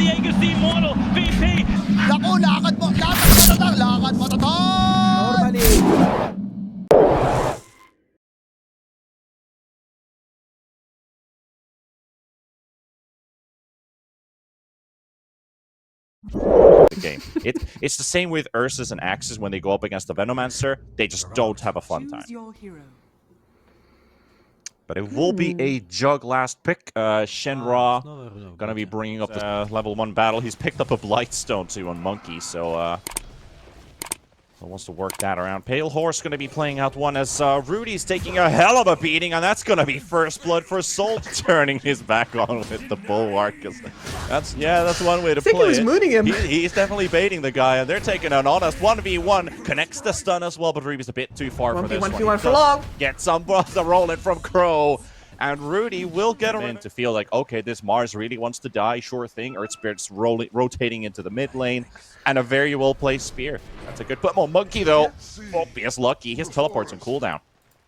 TA gusto immortal. VP. Naku, lakad mo tatang, lakad mo tatang! Normally. The game. It's the same with Ursus and Axes when they go up against the Venomancer. They just don't have a fun time. But it will be a Jug last pick. Shenra gonna be bringing up the level 1 battle. He's picked up a Blightstone too on Monkey, so wants to work that around. Pale Horse gonna be playing out one as Rudy's taking a hell of a beating, and that's gonna be first blood for Soul, turning his back on with the Bulwark. That's one way to play it. He was mooning him. He's definitely baiting the guy, and they're taking an honest 1v1. Connects the stun as well, but Ruby's a bit too far for this one. 1v1 for long. Get some buff rolling from Crow. And Rudy will get him to feel like, okay, this Mars really wants to die, sure thing. Earth Spirit's rotating into the mid lane. And a very well-placed spear. That's a good put. Oh, Monkey, though. Oh, he is lucky. His teleport's on cooldown.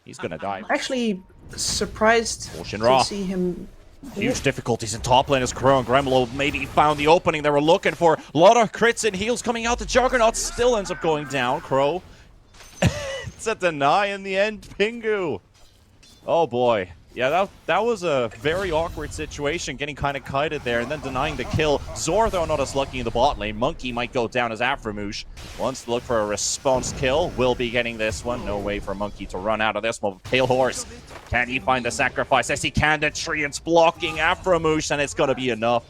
He's going to die. Actually surprised Shinra. to see him. Huge difficulties in top lane as Crow and Gremlo maybe found the opening they were looking for. A lot of crits and heals coming out. The Juggernaut still ends up going down. Crow. It's a deny in the end. Pingu. Oh, boy. Yeah, that was a very awkward situation, getting kind of kited there and then denying the kill. Zor, though, not as lucky in the bot lane. Monkey might go down as Aframoosh. Wants to look for a response kill. Will be getting this one. No way for Monkey to run out of this one. Pale Horse, can he find the sacrifice? As he can, the Treant's blocking Aframoosh, and it's going to be enough.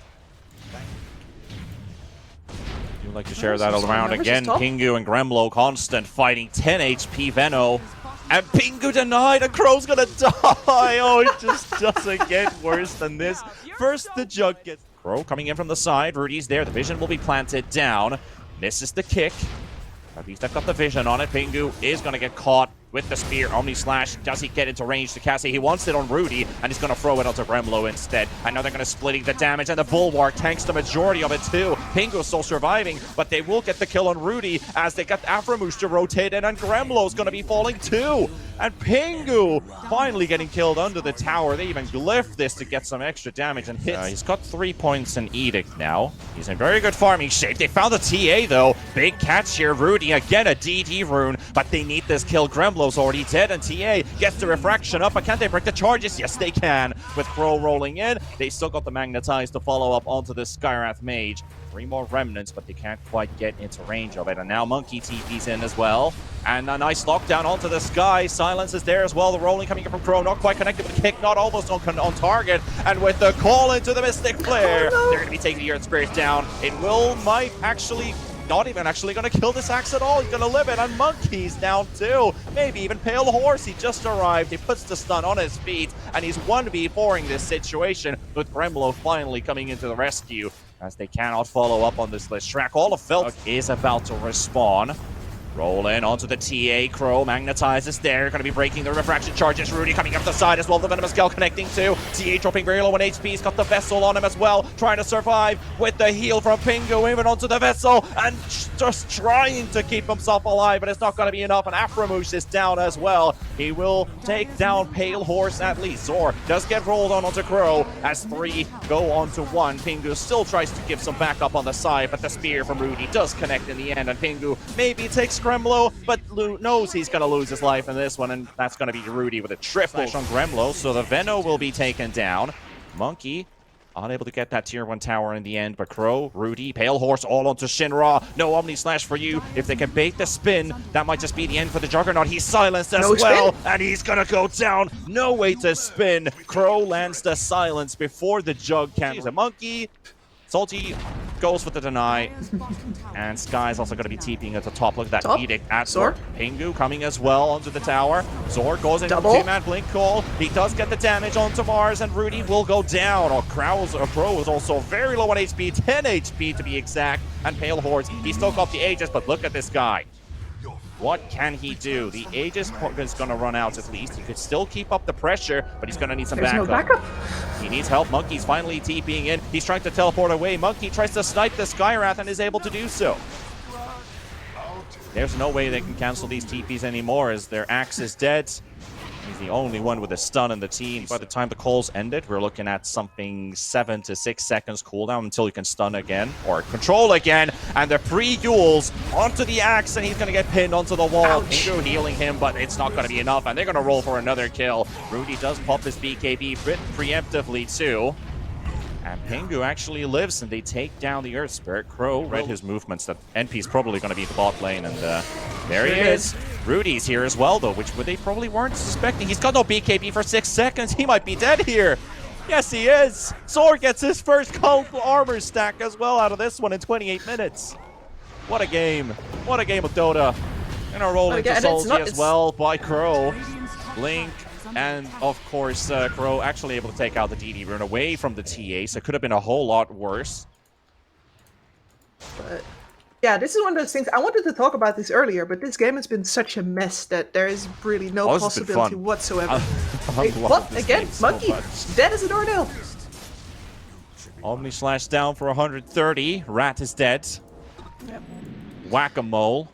You'd like to share that all around again. Pingu and Gremlo constant fighting. 10 HP Veno. And Pingu denied, and Crow's gonna die! Oh, it just doesn't get worse than this. First, the Jug gets... Crow coming in from the side, Rudy's there, the vision will be planted down. Misses the kick. At least I've got the vision on it. Pingu is gonna get caught with the spear. Omni Slash, does he get into range to cast it? He wants it on Rudy, and he's going to throw it onto Gremlo instead. I know they're going to splitting the damage, and the Bulwark tanks the majority of it too. Pingu's still surviving, but they will get the kill on Rudy as they got Aframoosh to rotate in, and Gremlo's going to be falling too. And Pingu finally getting killed under the tower. They even glyph this to get some extra damage and hits. He's got 3 points in Edict now. He's in very good farming shape. They found the TA though. Big catch here. Rudy again a DD rune, but they need this kill. Gremlo's already dead, and TA gets the refraction up. But can they break the charges? Yes, they can. With Crow rolling in, they still got the Magnetize to follow up onto the Skyrath Mage. 3 more remnants, but they can't quite get into range of it. And now Monkey TP's in as well. And a nice lockdown onto the sky. Silence is there as well. The rolling coming in from Crow. Not quite connected with the kick. Not almost on target. And with the call into the Mystic Flare, they're going to be taking the Earth Spirit down. It might actually... Not even actually going to kill this axe at all. He's going to live it. And Monkey's down too. Maybe even Pale Horse. He just arrived. He puts the stun on his feet. And he's 1v4ing this situation with Gremlo finally coming into the rescue as they cannot follow up on this list. Shrek, all of Felt is about to respawn. Roll in onto the TA. Crow magnetizes there. Going to be breaking the refraction charges. Rudy coming up the side as well. The Venomous Gale connecting too. TA dropping very low on HP. He's got the Vessel on him as well. Trying to survive with the heal from Pingu. Even onto the Vessel. And just trying to keep himself alive. But it's not going to be enough. And Aframoosh is down as well. He will take down Pale Horse at least. Zor does get rolled on onto Crow as 3 go onto 1. Pingu still tries to give some backup on the side. But the spear from Rudy does connect in the end. And Pingu maybe takes Gremlo, but knows he's going to lose his life in this one, and that's going to be Rudy with a triple on Gremlo, so the Veno will be taken down. Monkey unable to get that tier 1 tower in the end, but Crow, Rudy, Pale Horse all onto Shinra. No Omni Slash for you. If they can bait the spin, that might just be the end for the Juggernaut. He's silenced as well, and he's going to go down. No way to spin. Crow lands the silence before the Jug can. He's a Monkey. Salty goes for the deny, and Sky's also going to be TPing at the top. Look at that Edict at Zor. Pingu coming as well onto the tower. Zor goes into the 2-man blink call. He does get the damage onto Mars, and Rudy will go down. Crow is also very low on HP, 10 HP to be exact. And Pale Horse, he still got the Aegis, but look at this guy. What can he do? The Aegis is going to run out at least. He could still keep up the pressure, but he's going to need some backup. No backup. He needs help. Monkey's finally TPing in. He's trying to teleport away. Monkey tries to snipe the Skyrath and is able to do so. There's no way they can cancel these TPs anymore as their axe is dead. He's the only one with a stun in the team. By the time the calls ended, we're looking at something 7 to 6 seconds cooldown until you can stun again or control again. And the pre-Yules onto the axe, and he's going to get pinned onto the wall. Pingu healing him, but it's not going to be enough, and they're going to roll for another kill. Rudy does pop his BKB preemptively too. And Pingu actually lives, and they take down the Earth Spirit. Crow read his movements that NP's probably going to be the bot lane, and there he is. Rudy's here as well, though, which they probably weren't suspecting. He's got no BKB for 6 seconds. He might be dead here. Yes, he is. Zor gets his first colorful armor stack as well out of this one in 28 minutes. What a game. What a game of Dota. And a roll into Solji as well by Crow. Blink. And, of course, Crow actually able to take out the DD rune away from the TA, so it could have been a whole lot worse. But, yeah, this is one of those things. I wanted to talk about this earlier, but this game has been such a mess that there is really no possibility whatsoever. What? Again? Monkey? Dead as a doornail. Omni slash down for 130. Rat is dead. Yep. Whack-a-mole.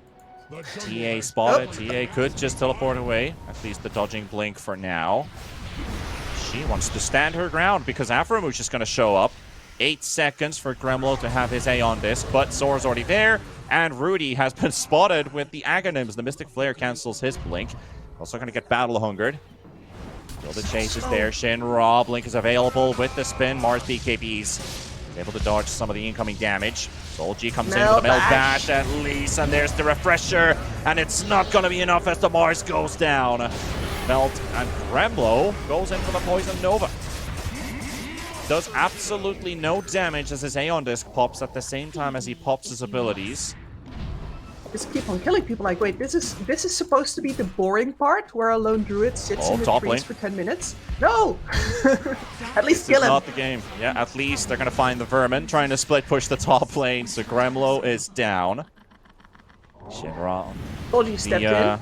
TA spotted. TA could just teleport away. At least the dodging blink for now. She wants to stand her ground because Aframush is going to show up. 8 seconds for Gremlo to have his A on disc, but Zor's already there, and Rudy has been spotted with the Aghanims. The Mystic Flare cancels his blink. Also going to get battle hungered. Still the chase is there. Shinra, blink is available with the spin. Mars BKBs able to dodge some of the incoming damage. Solji comes in with a Meld Bash at least, and there's the refresher, and it's not going to be enough as the Mars goes down. Melt and Gremlo goes in for the Poison Nova. Does absolutely no damage as his Aeon Disc pops at the same time as he pops his abilities. Just keep on killing people. Like, wait, this is supposed to be the boring part where a lone druid sits in the trees for 10 minutes. No! At least kill him. Not the game. Yeah, at least they're gonna find the vermin trying to split push the top lane. So Gremlo is down. Shinra. Solji stepped in.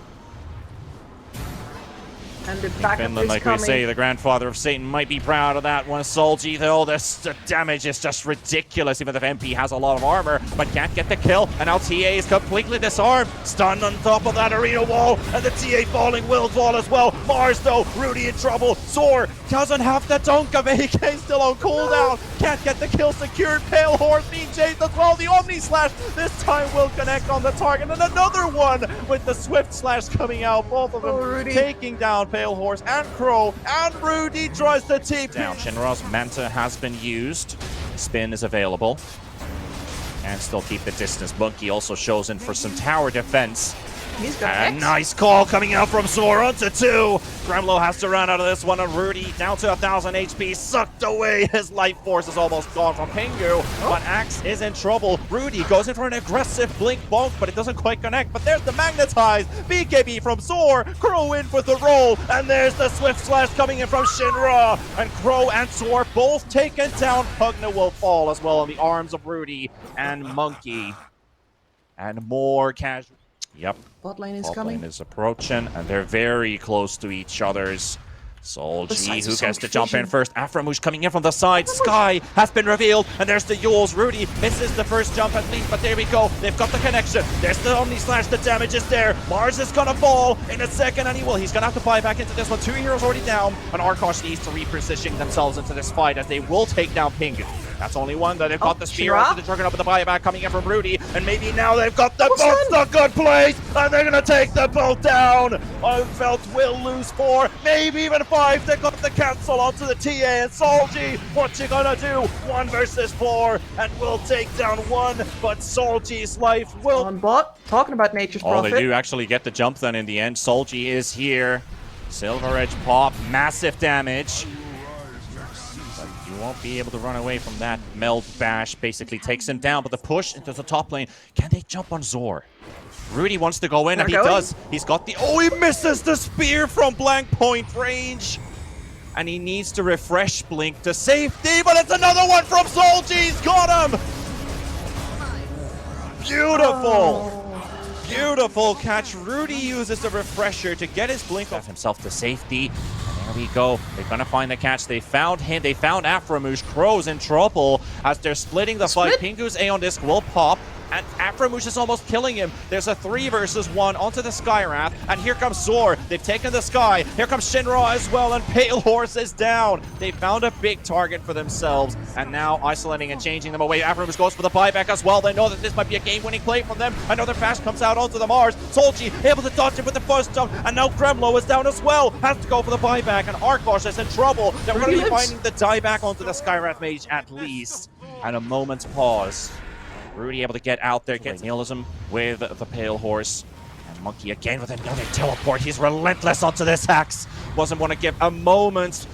And the backup Finland, like we say, the grandfather of Satan might be proud of that one. Solji, though, the damage is just ridiculous, even if MP has a lot of armor, but can't get the kill. And now TA is completely disarmed. Stunned on top of that arena wall, and the TA falling will fall as well. Mars, though, Rudy in trouble. Zor doesn't have the dunk of AK, still on cooldown. Can't get the kill secured. Pale Horse being chased as well. The Omni Slash this time will connect on the target. And another one with the Swift Slash coming out. Both of them taking down Pale Horse and Crow, and Rudy tries to TP down. Shinra's Manta has been used. Spin is available. And still keep the distance. Monkey also shows in for some tower defense. He's got a nice call coming out from Zor onto 2. Gremlo has to run out of this one, and Rudy down to 1,000 HP, sucked away. His life force is almost gone from Pingu, but Axe is in trouble. Rudy goes in for an aggressive blink bonk, but it doesn't quite connect. But there's the magnetized BKB from Zor. Crow in with the roll, and there's the Swift Slash coming in from Shinra. And Crow and Zor both taken down. Pugna will fall as well in the arms of Rudy and Monkey. And more casual. Yep. Bot lane is Bot coming. lane is approaching, and they're very close to each other's. Solji, who gets to jump in first. Aframush coming in from the side. Sky has been revealed, and there's the Yules. Rudy misses the first jump at least, but there we go. They've got the connection. There's the Omni Slash. The damage is there. Mars is gonna fall in a second, and he's gonna have to buy back into this one. 2 heroes already down, and Arkosh needs to reposition themselves into this fight as they will take down Pingu. That's only one that they've got the spear after the Juggernaut with the buyback coming in from Rudy, and maybe now they've got the boat stuck on place, and they're gonna take the boat down. Unfelt will lose 4, maybe even 5. They got the cancel onto the TA, and Solji, what you gonna do? 1 versus 4, and will take down 1, but Solji's life will... On bot, talking about nature's prophet. They do actually get the jump then in the end. Solji is here. Silver Edge pop, massive damage. You won't be able to run away from that. Meld Bash basically takes him down, but the push into the top lane, can they jump on Zor? Rudy wants to go in, and he does. He's got the... Oh, he misses the spear from blank point range. And he needs to refresh Blink to safety, but it's another one from Solji. He's got him! Beautiful! Beautiful catch. Rudy uses the refresher to get his Blink off himself to safety. There we go. They're gonna find the catch. They found him. They found Aframush. Crow's in trouble as they're splitting the fight. Pingu's Aeon Disc will pop. and Aframush is almost killing him. There's a 3 versus 1 onto the Skywrath, and here comes Zor. They've taken the Sky. Here comes Shinra as well, and Pale Horse is down. They found a big target for themselves, and now isolating and changing them away. Aframush goes for the buyback as well. They know that this might be a game-winning play from them. Another fast comes out onto the Mars. Solji able to dodge it with the first jump, and now Gremlo is down as well. Has to go for the buyback, and Arkosh is in trouble. They're going to be finding the dieback onto the Skywrath Mage at least. And a moment's pause. Rudy able to get out there, gets nihilism with the Pale Horse. And Monkey again with another teleport. He's relentless onto this Axe. Doesn't want to give a moment's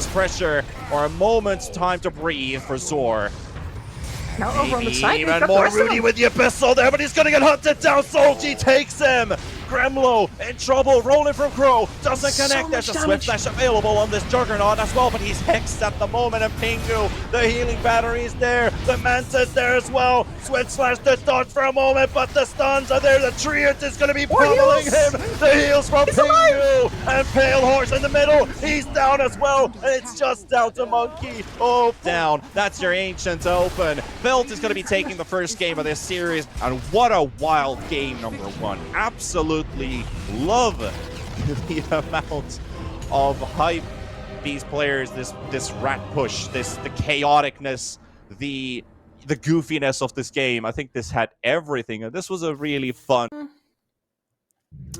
pressure or a moment's time to breathe for Zor. Now over on the side, even more Rudy with the Abyssal there, but he's going to get hunted down. Solji takes him. Gremlo in trouble, rolling from Crow, doesn't connect. There's a Swift Slash available on this Juggernaut as well, but he's hexed at the moment, and Pingu, the healing battery is there, the Manta's there as well. Swift Slash the dodge for a moment, but the stuns are there. The Treant is going to be pummeling him. The heals from Pingu, and Pale Horse in the middle. He's down as well, and it's just down to Monkey. Oh, down. That's your Ancient Open. Felt is going to be taking the first game of this series, and what a wild game, number 1. Absolutely love the amount of hype these players, this rat push, the chaoticness, the goofiness of this game. I think this had everything, and this was a really fun.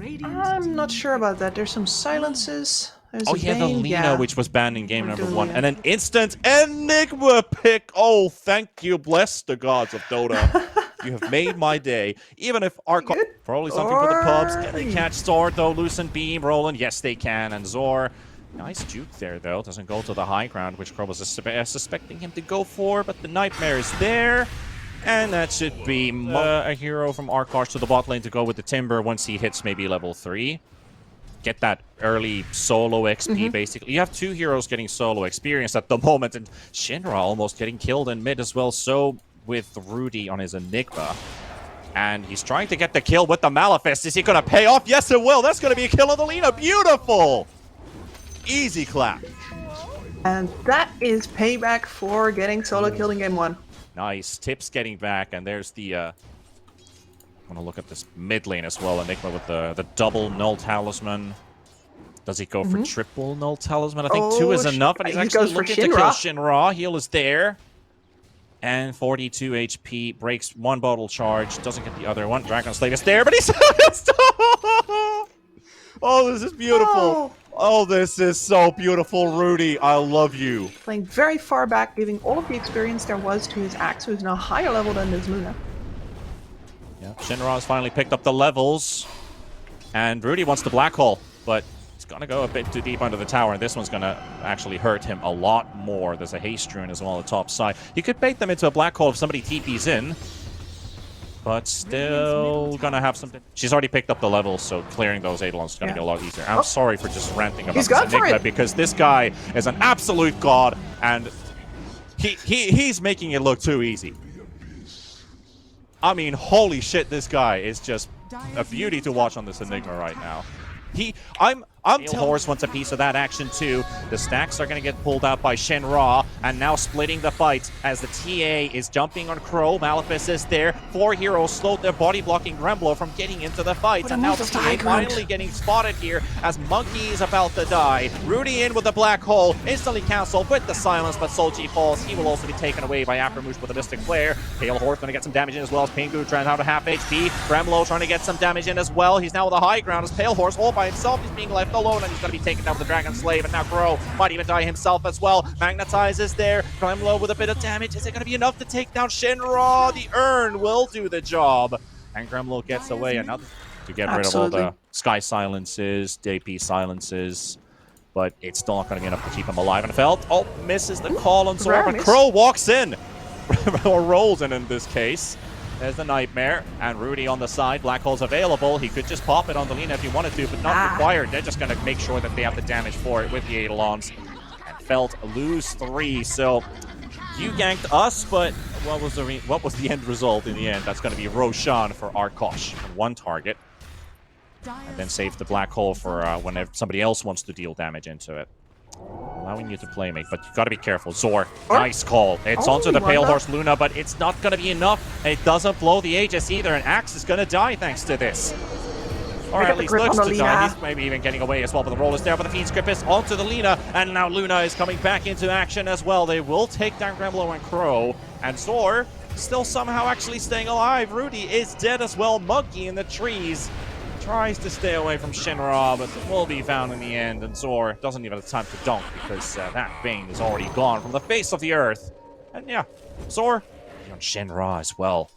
I'm not sure about that. There's some silences. There's the Lina, which was banned in game number 1, and an instant Enigma pick. Oh, thank you, bless the gods of Dota. You have made my day. Even if Arkosh, probably something for the pubs. Can they catch Zor though? Loosen beam, Roland. Yes, they can. And Zor, nice juke there though. Doesn't go to the high ground, which Crow was suspecting him to go for. But the Nightmare is there. And that should be a hero from Arkosh to the bot lane to go with the Timber once he hits maybe level 3. Get that early solo XP, basically. You have 2 heroes getting solo experience at the moment. And Shinra almost getting killed in mid as well. So with Rudy on his Enigma. And he's trying to get the kill with the Malefice. Is he going to pay off? Yes, it will. That's going to be a kill on the Lina. Beautiful. Easy clap. And that is payback for getting solo killed in game 1. Nice. Tips getting back. And there's the... I want to look at this mid lane as well. Enigma with the double Null Talisman. Does he go for triple Null Talisman? I think 2 is enough. And he's actually looking to kill Shinra. Heal is there. And 42 HP, breaks 1 bottle charge, doesn't get the other one. Dragon Slave is there, but he's... Oh, this is beautiful. Oh, this is so beautiful, Rudy. I love you. Playing very far back, giving all of the experience there was to his Axe, who is now higher level than his Luna. Yeah, Shinra has finally picked up the levels. And Rudy wants the Black Hole, but he's going to go a bit too deep under the tower, and this one's going to actually hurt him a lot more. There's a Haste Rune as well on the top side. You could bait them into a Black Hole if somebody TP's in, but still going to have something. She's already picked up the levels, so clearing those Eidolons is going to be a lot easier. I'm sorry for just ranting about this Enigma, because this guy is an absolute god, and he's making it look too easy. I mean, holy shit, this guy is just a beauty to watch on this Enigma right now. I'm telling Horse wants a piece of that action too. The stacks are going to get pulled out by Shinra, and now splitting the fight as the TA is jumping on Crow. Malefice is there. 4 heroes slowed their body blocking Gremlo from getting into the fight, and now the TA finally getting spotted here as Monkey is about to die. Rudy in with the Black Hole, instantly cancelled with the silence, but Solji falls. He will also be taken away by Aframush with a Mystic Flare. Pale Horse going to get some damage in as well as Pingu trying out a half HP. Gremlo trying to get some damage in as well. He's now with the high ground as Pale Horse all by himself. He's being left alone, and he's going to be taken down with the Dragon Slave, and now Crow might even die himself as well. Magnetize is there. Gremlo with a bit of damage. Is it going to be enough to take down Shinra? The Urn will do the job, and Gremlo gets away. Another to get rid of all the Sky Silences, DP Silences, but it's still not going to be enough to keep him alive. And Felt, misses the call on Zor, but Crow walks in, or rolls in this case. There's the Nightmare, and Rudy on the side. Black Hole's available. He could just pop it on the Lina if he wanted to, but not required. They're just going to make sure that they have the damage for it with the Eidolons. And Felt lose 3, so you ganked us, but what was the end result in the end? That's going to be Roshan for Arkosh on 1 target. And then save the Black Hole for whenever somebody else wants to deal damage into it. Allowing you to playmate, but you gotta be careful. Zor, nice call. It's onto the Pale Horse Luna, but it's not gonna be enough. And it doesn't blow the Aegis either, and Axe is gonna die thanks to this. Or at least looks to die. He's maybe even getting away as well, but the roll is there. But the Fiend's Grip is onto the Lina, and now Luna is coming back into action as well. They will take down Gremlo and Crow, and Zor still somehow actually staying alive. Rudy is dead as well. Monkey in the trees tries to stay away from Shinra, but will be found in the end, and Zor doesn't even have time to dunk because that Bane is already gone from the face of the earth. And yeah, Zor on Shinra as well.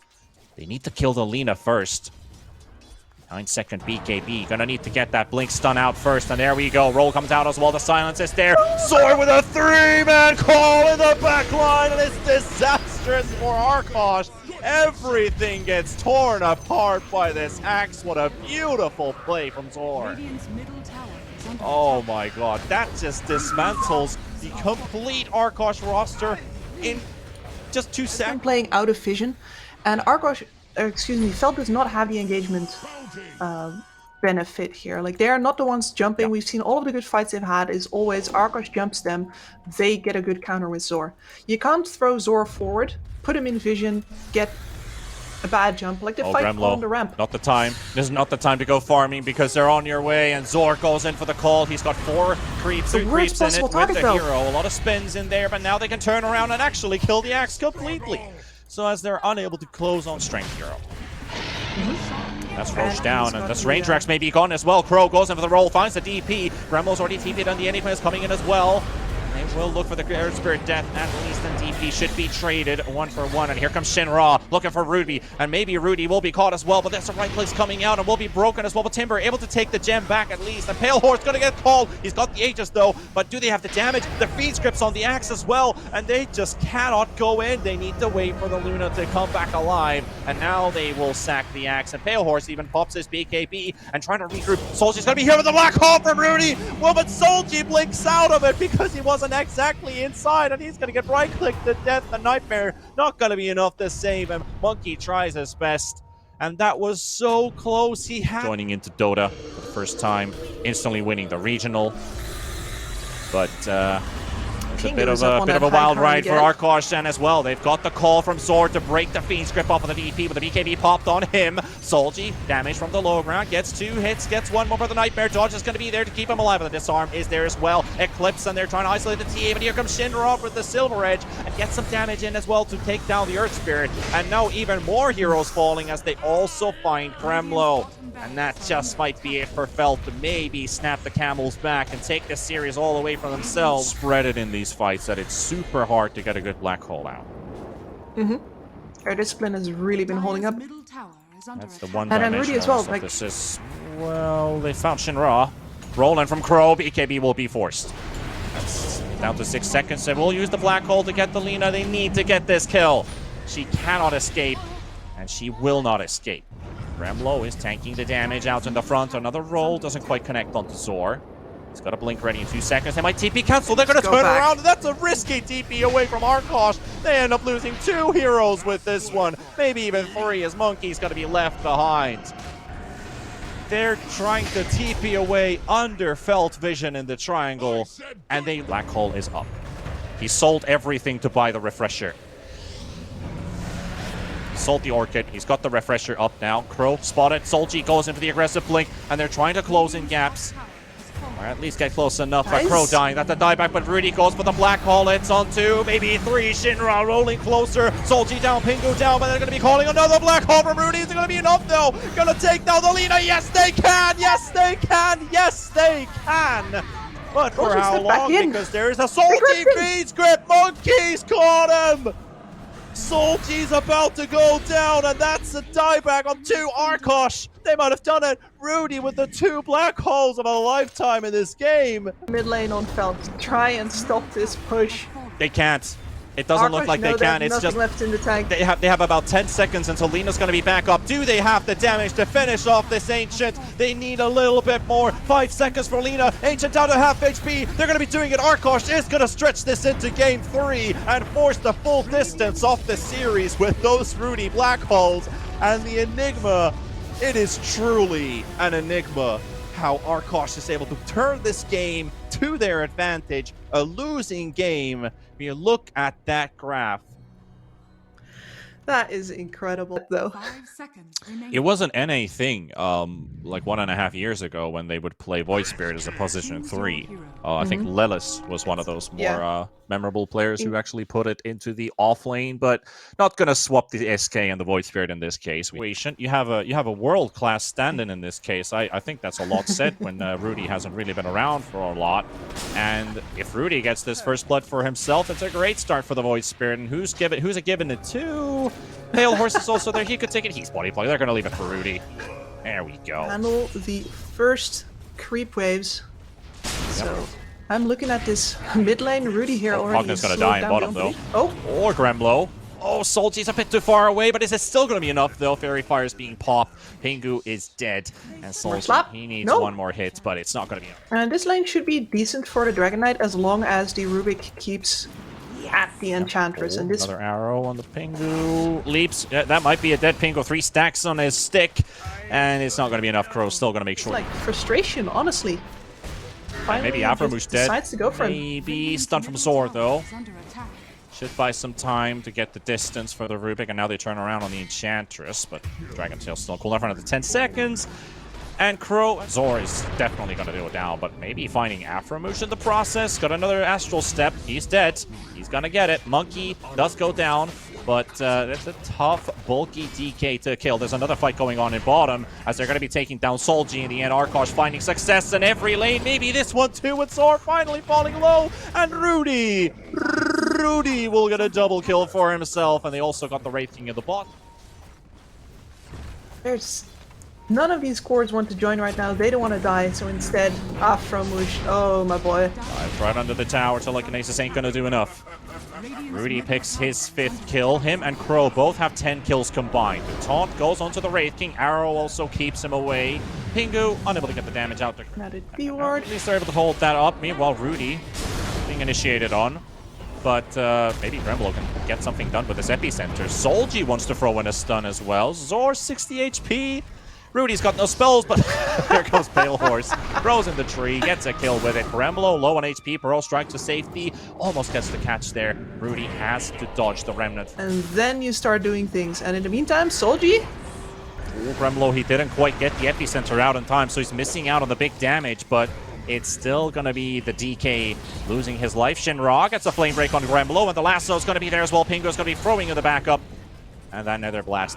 They need to kill the Lina first. 9-second BKB. Gonna need to get that blink stun out first. And there we go. Roll comes out as well. The silence is there. Zor with a 3-man call in the back line. And it's disastrous for Arkosh. Everything gets torn apart by this Axe. What a beautiful play from Zor. Oh my god. That just dismantles the complete Arkosh roster in just 2 seconds. I'm playing out of vision. And Arkosh, Feld does not have the engagement benefit here. Like, they are not the ones jumping. We've seen all of the good fights they've had is always Arkosh jumps them, they get a good counter with Zor. You can't throw Zor forward, put him in vision, get a bad jump, like the fight on the ramp. Not the time. This is not the time to go farming because they're on your way, and Zor goes in for the call. He's got 4 creeps, 3 creeps in it with the hero. A lot of spins in there, but now they can turn around and actually kill the Axe completely. So as they're unable to close on Strength Hero. That's Roche down, and the range racks may be gone as well. Crow goes in for the roll, finds the DP. Gremlo's already TP'd on the Enigma is coming in as well. They will look for the Air Spirit Death. At least then DP should be traded 1-for-1. And here comes Shinra looking for Rudy. And maybe Rudy will be caught as well. But there's a right place coming out and will be broken as well. But Timber able to take the gem back at least. And Pale Horse going to get called. He's got the Aegis though. But do they have the damage? The Fiend Script's on the Axe as well. And they just cannot go in. They need to wait for the Luna to come back alive. And now they will sack the Axe. And Pale Horse even pops his BKB and trying to regroup. Soldier's going to be here with the black hole from Rudy. Well, but Soldier blinks out of it because he wasn't exactly inside, and he's going to get right-clicked to death. The Nightmare not going to be enough to save him. Monkey tries his best, and that was so close. He had joining into Dota for the first time, instantly winning the regional, but it's a bit of a wild ride for Arkosh as well. They've got the call from Zor to break the Fiend's Grip off of the DP, but the BKB popped on him. Solji, damage from the low ground, gets 2 hits, gets 1 more for the Nightmare. Dodge is going to be there to keep him alive, but the disarm is there as well. Eclipse, and they're trying to isolate the TA, but here comes Shinra with the Silver Edge, and gets some damage in as well to take down the Earth Spirit. And now even more heroes falling as they also find Gremlo. And that just might be it for Felt to maybe snap the camel's back and take this series all away from themselves. Spread it in these fights that it's super hard to get a good black hole out. Air Discipline has really been holding up. That's the one and Rudy as well. Like, this is, well, they found Shinra. Rolling from Crow, BKB will be forced. That's down to 6 seconds, and we'll use the black hole to get the Lina. They need to get this kill. She cannot escape, and she will not escape. Gremlo is tanking the damage out in the front. Another roll doesn't quite connect onto Zor. He's got a blink ready in 2 seconds. They might TP cancel. They're going to turn around. That's a risky TP away from Arkosh. They end up losing 2 heroes with this one. Maybe even 3 as Monkey's going to be left behind. They're trying to TP away under Felt Vision in the triangle. And the black hole is up. He sold everything to buy the refresher. Sold the Orchid. He's got the refresher up now. Crow spotted. Solji goes into the aggressive blink. And they're trying to close in gaps. Or at least get close enough. Nice. Crow dying. That's a dieback, but Rudy goes for the black hole. It's on 2, maybe 3. Shinra rolling closer. Solji down, Pingu down, but they're going to be calling another black hole from Rudy. Is it going to be enough, though? Going to take down the Lina. Yes, they can. Yes, they can. Yes, they can. But for how long? Because there is a Solji Fiend's Grip. Monkey's caught him. Solji's about to go down, and that's a dieback on 2. Arkosh, they might have done it. Rudy with the 2 black holes of a lifetime in this game. Mid lane on Felt. Try and stop this push. They can't. It doesn't look like they can. It's just left in the tank. They have about 10 seconds until Lina's going to be back up. Do they have the damage to finish off this Ancient? They need a little bit more. 5 seconds for Lina. Ancient down to half HP. They're going to be doing it. Arkosh is going to stretch this into game 3 and force the full distance off the series with those Rudy black holes. And the Enigma, it is truly an enigma how Arkosh is able to turn this game to their advantage. A losing game. When you look at that graph. That is incredible, though. 5 seconds remaining. It wasn't NA thing, like 1.5 years ago when they would play Void Spirit as a position 3. I think Lelis was one of those more memorable players who actually put it into the off lane, but not gonna swap the SK and the Void Spirit in this case. You have a world-class stand-in in this case. I think that's a lot said when Rudy hasn't really been around for a lot. And if Rudy gets this first blood for himself, it's a great start for the Void Spirit. And who's it given it to? Pale Horse is also there. He could take it. He's body play. They're going to leave it for Rudy. There we go. Handle the first creep waves. So I'm looking at this mid lane. Rudy here already. Magnus going to die in bottom, though. Oh. Or Gremlo. Oh, Solji's a bit too far away, but is it still going to be enough, though? Fairy Fire is being popped. Pingu is dead. And Solji, he needs one more hit, but it's not going to be enough. And this lane should be decent for the Dragon Knight as long as the Rubik keeps at the Enchantress. And this another arrow on the Pingu. Leaps. Yeah, that might be a dead Pingu. 3 stacks on his stick. And it's not going to be enough. Crow's still going to make sure. Like frustration, honestly. Finally, maybe Aframush dead. Decides to go for maybe stun from Zor, though. Should buy some time to get the distance for the Rubik, and now they turn around on the Enchantress, but Dragon Tail's still cool enough for another 10 seconds. And Crow, Zor is definitely going to do it down, but maybe finding Aframush in the process. Got another Astral Step. He's dead. He's going to get it. Monkey does go down, but it's a tough, bulky DK to kill. There's another fight going on in bottom as they're going to be taking down Solji in the end. Arkosh finding success in every lane. Maybe this one too, with Zor finally falling low. And Rudy will get a double kill for himself, and they also got the Wraith King in the bot. There's none of these cores want to join right now. They don't want to die, so instead, Aframush. Oh, my boy. Right under the tower. Telekinesis ain't gonna do enough. Rudy picks his 5th kill. Him and Crow both have 10 kills combined. The taunt goes onto the Wraith King. Arrow also keeps him away. Pingu unable to get the damage out there. Added B-ward. At least they're able to hold that up. Meanwhile, Rudy being initiated on. But maybe Gremlo can get something done with his epicenter. Solji wants to throw in a stun as well. Zor 60 HP. Rudy's got no spells, but here comes Pale Horse. Throws in the tree, gets a kill with it. Gremlo low on HP. Pearl strike to safety. Almost gets the catch there. Rudy has to dodge the remnant. And then you start doing things. And in the meantime, Solji. Gremlo, he didn't quite get the epicenter out in time, so he's missing out on the big damage, but it's still going to be the DK losing his life. Shinra gets a flame break on Gremlo, and the lasso is going to be there as well. Pingu's going to be throwing in the backup. And that Nether Blast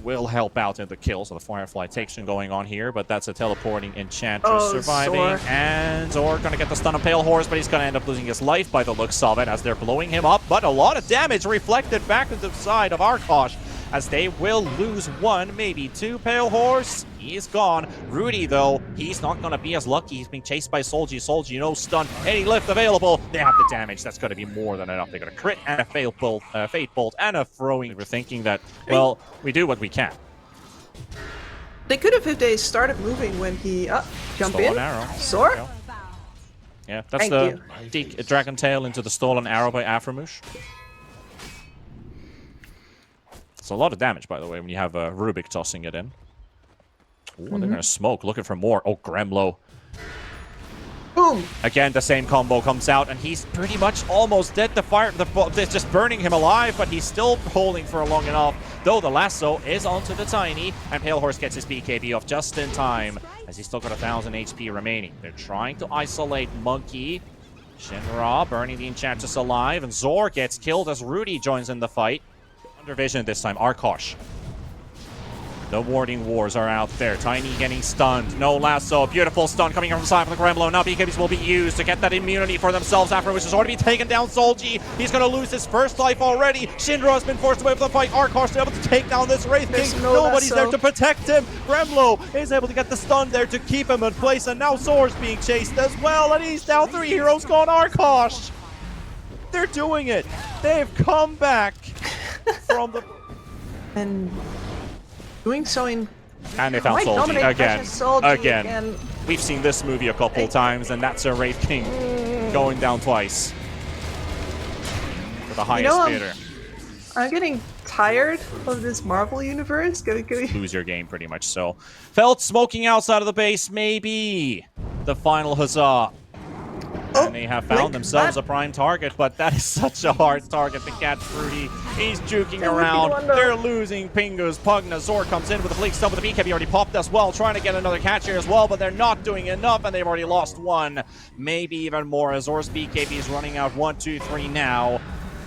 will help out in the kill. So the Firefly takes going on here, but that's a teleporting Enchantress surviving. Zor. And Zor going to get the stun on Pale Horse, but he's going to end up losing his life by the looks of it as they're blowing him up. But a lot of damage reflected back into the side of Arkosh as they will lose 1, maybe 2. Pale Horse, he's gone. Rudy, though, he's not going to be as lucky. He's being chased by Solji. Solji, no stun. Any lift available. They have the damage. That's going to be more than enough. They got a crit and a Fate Bolt and a throwing. We're thinking that, well, we do what we can. They could have if they started moving when he jumped in. Stolen arrow. Zor? Yeah, that's the Dragon Tail into the stolen arrow by Aframush. It's a lot of damage, by the way, when you have Rubik tossing it in. Ooh, they're going to smoke, looking for more. Oh, Gremlo. Boom! Again, the same combo comes out, and he's pretty much almost dead. It's just burning him alive, but he's still holding for long enough. Though the lasso is onto the Tiny, and Pale Horse gets his BKB off just in time, as he's still got 1,000 HP remaining. They're trying to isolate Monkey. Shinra burning the Enchantress alive, and Zor gets killed as Rudy joins in the fight. Under vision this time, Arkosh. The warding wars are out there. Tiny getting stunned. No lasso. Beautiful stun coming from the side from the Gremlo. Now BKBs will be used to get that immunity for themselves after which has already taken down Solji. He's going to lose his first life already. Shinra has been forced away from the fight. Arkosh is able to take down this Wraith King. Nobody's there to protect him. Gremlo is able to get the stun there to keep him in place. And now Zor's being chased as well. And he's down 3 heroes gone. Arkosh. They're doing it. They've come back from the... And doing so in... And they found Solji again. We've seen this movie a couple times, and that's a Wraith King going down twice. For the highest bidder. I'm getting tired of this Marvel universe. Go. Lose your game, pretty much so. Felt smoking outside of the base, maybe. The final huzzah. well, and they have found like, themselves a prime target, but that is such a hard target to catch. Fruity, he's juking That would be the around. one, though. They're losing Pingu's. Pugna Zor comes in with a fleek stun with the BKB already popped as well, trying to get another catch here as well, but they're not doing enough, and they've already lost one, maybe even more. Azor's BKB is running out 1, 2, 3 now.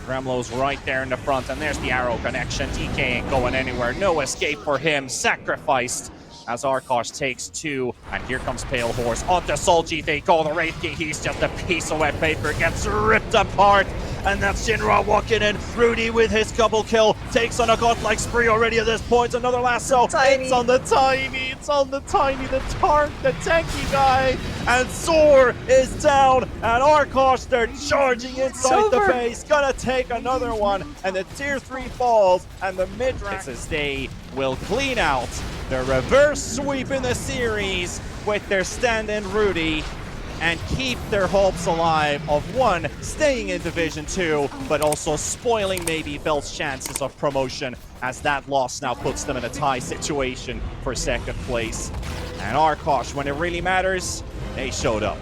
Gremlo's right there in the front, and there's the arrow connection. TK ain't going anywhere. No escape for him. Sacrificed as Arkosh takes 2. And here comes Pale Horse onto Solji. They call the Wraith King. He's just a piece of wet paper. Gets ripped apart. And that's Shinra walking in. Rudy with his couple kill. Takes on a godlike spree already at this point. Another lasso. Tiny. It's on the Tiny. It's on the Tiny. The tanky guy. And Zor is down. And Arkosh, they're charging inside the base. Gonna take another one. And the tier 3 falls. And the mid-rank as they will clean out the reverse sweep in the series with their stand-in Rudy and keep their hopes alive of one, staying in Division 2, but also spoiling maybe Belt's chances of promotion, as that loss now puts them in a tie situation for second place. And Arkosh, when it really matters, they showed up.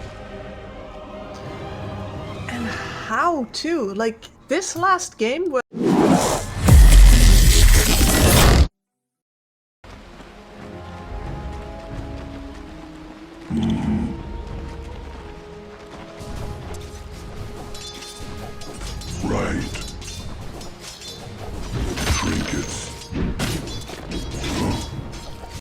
And how too? Like, this last game was...